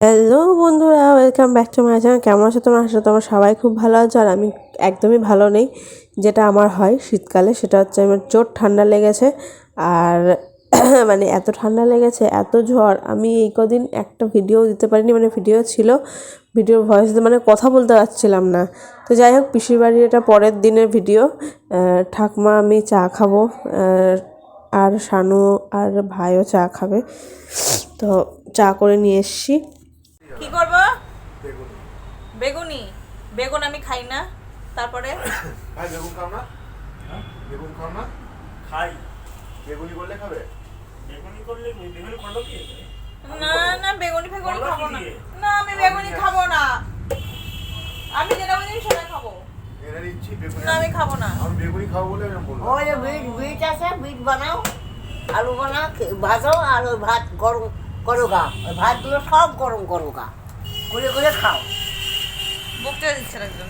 Hello বন্ধুরা, welcome back to my channel. কেমন আছো তোমরা? আসলে তোমরা সবাই খুব ভালো আছো, আর আমি একদমই ভালো নেই। যেটা আমার হয় শীতকালে, সেটা হচ্ছে আমার জোর ঠান্ডা লেগেছে। আর মানে এত ঠান্ডা লেগেছে, এত ঝড়, আমি এই কদিন একটা ভিডিও দিতে পারিনি। মানে ভিডিও ছিল, ভিডিওর ভয়েস মানে কথা বলতে পারছিলাম না। তো যাই হোক, পিসির বাড়ির এটা পরের দিনের ভিডিও। ঠাকমা আমি চা খাবো, আর শানু আর ভাইও চা খাবে। তো চা করে নিয়ে এসছি। কি করব? বেগুনি। বেগুন আমি খাই না। তারপরে ভাই বেগুন খাও না? বেগুন খাও না? খাই। বেগুনি করলে খাবে? বেগুনি করলে বেগুনি করলো কি? না না, বেগুনি ফেগুনি করলো খাবো কি না। দিয়ে? না, আমি বেগুনি খাবো না। আমি যেটা বলি সেটা খাবো। এনে দিচ্ছি বেগুনি। না, আমি খাবো না। আমি বেগুনি খাবো বলে আমি বললাম। ওই যে বিট আছে, বিট বানাও, আলু বানাও, ভাজো, আর ওই ভাত গরম করো গা, ওই ভাতগুলো সব গরম করো গা, করে করে খাও। বকতে দিচ্ছে না একজন।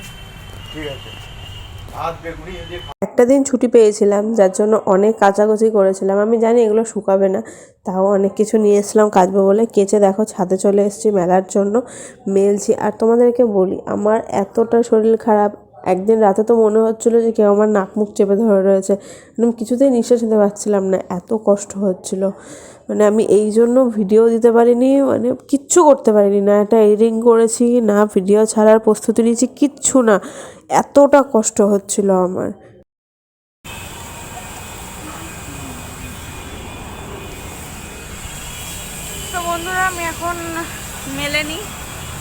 ঠিক আছে। ভাত বেগুনি এই যে একটা দিন ছুটি পেয়েছিলাম, যার জন্য অনেক কাচাকুচি করেছিলাম। আমি জানি এগুলো শুকাবে না, তাও অনেক কিছু নিয়ে এসলাম কাচবো বলে। কেচে দেখো ছাদে চলে এসেছি মেলার জন্য, মেলছি। আর তোমাদেরকে বলি, আমার এতটা শরীর খারাপ, একদিন রাতে তো মনে হচ্ছিলো যে কেউ আমার নাক মুখ চেপে ধরে রয়েছে। আমি কিছুতেই নিঃশ্বাস নিতে পারছিলাম না, এত কষ্ট হচ্ছিল। মানে আমি এই জন্য ভিডিও দিতে পারিনি, মানে কিচ্ছু করতে পারিনি না। একটা এডিটিং করেছি না, ভিডিও ছাড়ার প্রস্তুতি নিয়েছি, কিচ্ছু না। এতটা কষ্ট হচ্ছিল আমার। তো বন্ধুরা, আমি এখন মেলেনি,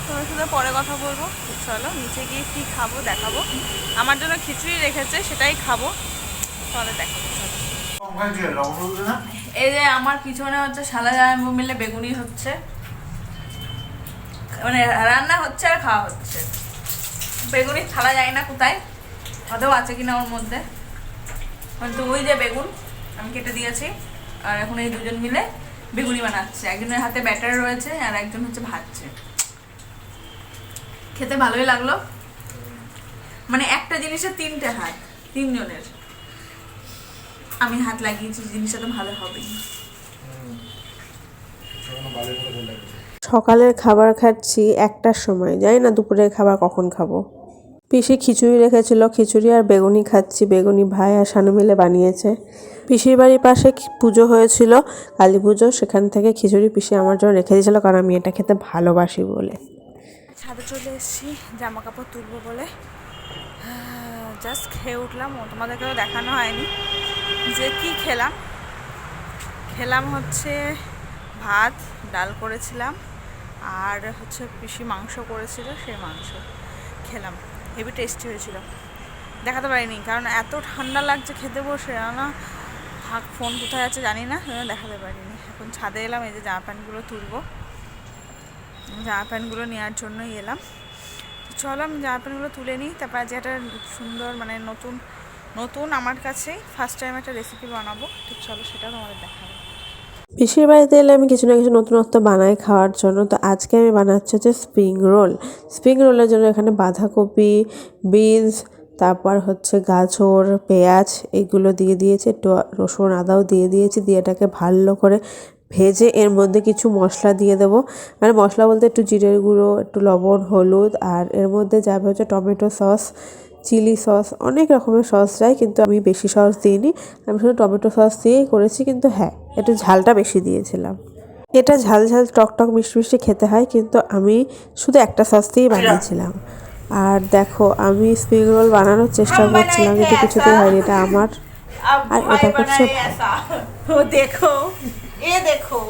তোমার সাথে পরে কথা বলবো। চলো নিচে গিয়ে কি খাবো দেখাবো। আমার জন্য খিচুড়ি রেখেছে, সেটাই খাবো। তাহলে দেখাবো, চলো। ওখানে দিয়ে লবণ হলুদ না? এই যে আমার পিছনে হচ্ছে শালা জামাইবাবু মিলে বেগুনি হচ্ছে, মানে রান্না হচ্ছে আর খাওয়া হচ্ছে। বেগুনি ছাড়া যায় না কোথায়, আদৌ আছে কিনা ওর মধ্যে। কিন্তু ওই যে বেগুন আমি কেটে দিয়েছি, আর এখন এই দুজন মিলে বেগুনি বানাচ্ছে। একজনের হাতে ব্যাটার রয়েছে আর একজন হচ্ছে ভাজছে। খেতে ভালোই লাগলো। মানে একটা জিনিসের তিনটে হাত, তিনজনের। আমি হাত লাগিয়েছি, জিনিসটা তো ভালো হবেই। সকালের খাবার খাচ্ছি 1টার সময়, জানি না দুপুরের খাবার কখন খাবো। পিসি খিচুড়ি রেখেছিল, খিচুড়ি আর বেগুনি খাচ্ছি। বেগুনি ভাই আর শানু মিলে বানিয়েছে। পিসির বাড়ির পাশে পুজো হয়েছিল, কালী পুজো, সেখান থেকে খিচুড়ি পিসি আমার জন্য রেখে দিয়েছিল, কারণ আমি এটা খেতে ভালোবাসি বলে। ছাদে চলে এসেছি জামা কাপড় তুলবো বলে। জাস্ট খেয়ে উঠলাম, তোমাদেরকেও দেখানো হয়নি যে কি খেলাম। খেলাম হচ্ছে ভাত, ডাল করেছিলাম, আর হচ্ছে পিসি মাংস করেছিল, সেই মাংস খেলাম। হেভি টেস্টি হয়েছিল। দেখাতে পারিনি কারণ এত ঠান্ডা লাগছে খেতে বসে না। থাক, ফোন কোথায় আছে জানি না, দেখাতে পারিনি। এখন ছাদে এলাম, এই যে জামা প্যান্টগুলো তুলবো। জামা প্যান্টগুলো নেওয়ার জন্যই এলাম। চলো আমি জামা প্যান্টগুলো তুলে নিই, তারপর যে একটা সুন্দর মানে নতুন নতুন আমার কাছে ফার্স্ট টাইম একটা রেসিপি বানাবো। তো চলো সেটা তোমাদের দেখাবো। পিসির বাড়িতে এলে আমি কিছু না কিছু নতুনত্ব বানাই খাওয়ার জন্য। তো আজকে আমি বানাচ্ছি হচ্ছে স্প্রিং রোল। স্প্রিং রোলের জন্য এখানে বাঁধাকপি, বিনস, তারপর হচ্ছে গাজর, পেঁয়াজ, এগুলো দিয়ে দিয়েছি। একটু রসুন আদাও দিয়ে দিয়েছি, দিয়ে এটাকে ভালো করে ভেজে এর মধ্যে কিছু মশলা দিয়ে দেবো। মানে মশলা বলতে একটু জিরের গুঁড়ো, একটু লবণ, হলুদ, আর এর মধ্যে যাবে হচ্ছে টমেটো সস, চিলি সস, অনেক রকমের সস যায়, কিন্তু আমি বেশি সস দিইনি। আমি শুধু টমেটো সস দিয়েই করেছি, কিন্তু হ্যাঁ, একটু ঝালটা বেশি দিয়েছিলাম। এটা ঝাল ঝাল টক টক মিষ্টি মিষ্টি খেতে হয়, কিন্তু আমি শুধু একটা সস দিয়েই বানিয়েছিলাম। আর দেখো, আমি স্প্রিং রোল বানানোর চেষ্টা করছিলাম, কিন্তু কিছুতেই হয়নি। এটা আমার, আর এটা করছে ভাই। ও দেখো, এ দেখো,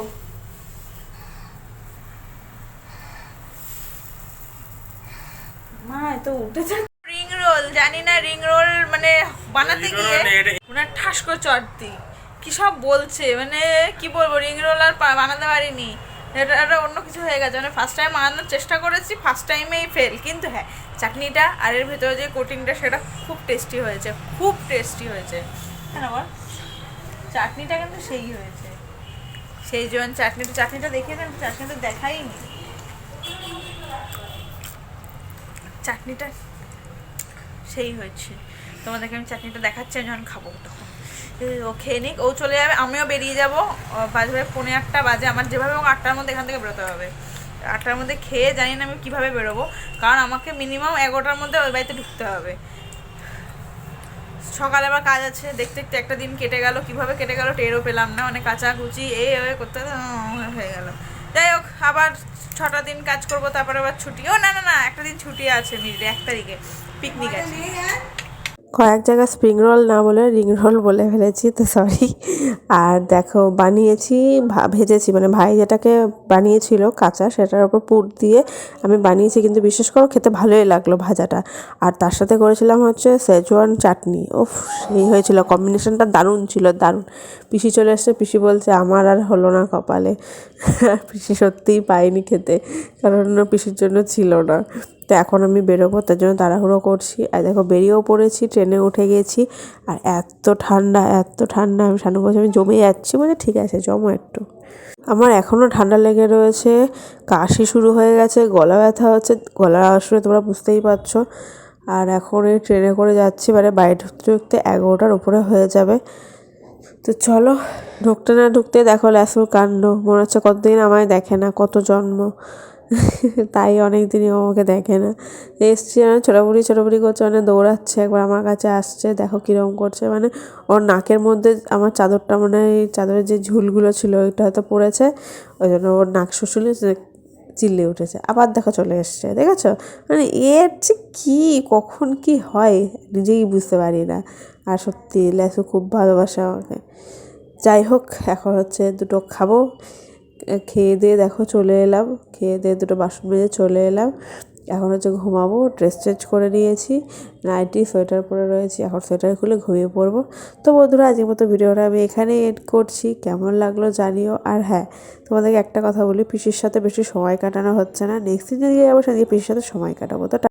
মা তো উঠেছে। রিং রোল, জানি না রিং রোল মানে বানাতে গিয়ে ওনার ঠাস করে চট দিই, কি সব বলছে, মানে কি বলবো, রিং রোল আর বানাতে পারিনি। এটা অন্য কিছু হয়ে গেছে। মানে ফার্স্ট টাইম বানানোর চেষ্টা করেছি, ফার্স্ট টাইমেই ফেল। কিন্তু হ্যাঁ, চাটনিটা আর এর ভেতরে যে কোটিংটা, সেটা খুব টেস্টি হয়েছে, খুব টেস্টি হয়েছে। হ্যাঁ বল, চাটনিটা কিন্তু সেই হয়েছে, সেই জন্য চাটনিটা দেখিয়ে দেন। চাটনিটা দেখাইনি, চাটনিটা সেই হয়েছে। তোমাদেরকে আমি চাটনিটা দেখাচ্ছি, আমি যখন খাবো তখন। ও খেয়ে নিক, ও চলে যাবে, আমিও বেরিয়ে যাবো। বাজবে 8:45 বাজে আমার, যেভাবে হোক 8টার মধ্যে এখান থেকে বেরোতে হবে। 8টার মধ্যে খেয়ে জানি না আমি কীভাবে বেরোবো, কারণ আমাকে মিনিমাম 11টার মধ্যে ওই বাড়িতে ঢুকতে হবে। সকালে আবার কাজ আছে, দেখতে দেখতে একটা দিন কেটে গেল, কিভাবে কেটে গেল টেরও পেলাম না, মানে কাচাকুচি করতে হয়ে গেল। যাই হোক, আবার 6টা দিন কাজ করব, তারপরে আবার ছুটি। ও না না না, একটা দিন ছুটি আছে, 1 তারিখে পিকনিক আছে। কয়েক জায়গায় স্প্রিং রোল না বলে রিং রোল বলে ফেলেছি, তো সরি। আর দেখো বানিয়েছি, ভেজেছি, মানে ভাই যেটাকে বানিয়েছিল কাঁচা সেটার উপর পুর দিয়ে আমি বানিয়েছি, কিন্তু বিশেষ করে খেতে ভালোই লাগলো ভাজাটা। আর তার সাথে করেছিলাম হচ্ছে সেজওয়ান চাটনি। ওফ, সেই হয়েছিল, কম্বিনেশনটা দারুণ ছিল, দারুণ। পিসি চলে এসছে, পিসি বলছে আমার আর হলো না কপালে। পিসি সত্যিই পায়নি খেতে, কারণ পিসির জন্য ছিল না। তো এখন আমি বেরোবো, তার জন্য তাড়াহুড়ো করছি। আর দেখো বেরিয়েও পড়েছি, ট্রেনে উঠে গেছি। আর এত ঠান্ডা, এত ঠান্ডা, আমি শানু বলছি আমি জমে যাচ্ছি, বলে ঠিক আছে জমো একটু। আমার এখনও ঠান্ডা লেগে রয়েছে, কাশি শুরু হয়ে গেছে, গলা ব্যথা হচ্ছে, গলার আওয়াজ শুনে তোমরা বুঝতেই পারছো। আর এখন এই ট্রেনে করে যাচ্ছি, মানে বাইরে ঢুকতে ঢুকতে 11টার উপরে হয়ে যাবে। তো চলো, ঢুকতে না ঢুকতে দেখো ল্যাসুর কাণ্ড, মনে হচ্ছে কতদিন আমায় দেখে না, কত জন্ম। তাই অনেক দিনই আমাকে দেখে না। এসছি ছোটাবুড়ি করছে, মানে দৌড়াচ্ছে, একবার আমার কাছে আসছে, দেখো কীরকম করছে, মানে ওর নাকের মধ্যে আমার চাদরটা, মানে এই চাদরের যে ঝুলগুলো ছিল ওইটা হয়তো পড়েছে, ওই জন্য ওর নাক শুশুলে চিল্লে উঠেছে। আবার দেখো চলে এসছে, দেখেছো? মানে এর যে কী কখন কি হয় নিজেই বুঝতে পারি না। আর সত্যি ল্যাসু খুব ভালোবাসে আমাকে। যাই হোক, এখন হচ্ছে দুটো খাবো, খেয়ে দিয়ে দেখো চলে এলাম, খেয়ে দিয়ে দুটো বাসন মেজে চলে এলাম। এখন হচ্ছে ঘুমাবো, ড্রেস চেঞ্জ করে নিয়েছি, নাইটি সোয়েটার পরে রয়েছি, এখন সোয়েটার খুলে ঘুমিয়ে পড়বো। তো বন্ধুরা, আজকের মতো ভিডিওটা আমি এখানে এড করছি, কেমন লাগলো জানিও। আর হ্যাঁ, তোমাদেরকে একটা কথা বলি, পিসির সাথে বেশি সময় কাটানো হচ্ছে না, নেক্সট দিন যদি যাবো সেদিকে পিসির সাথে সময় কাটাবো। তো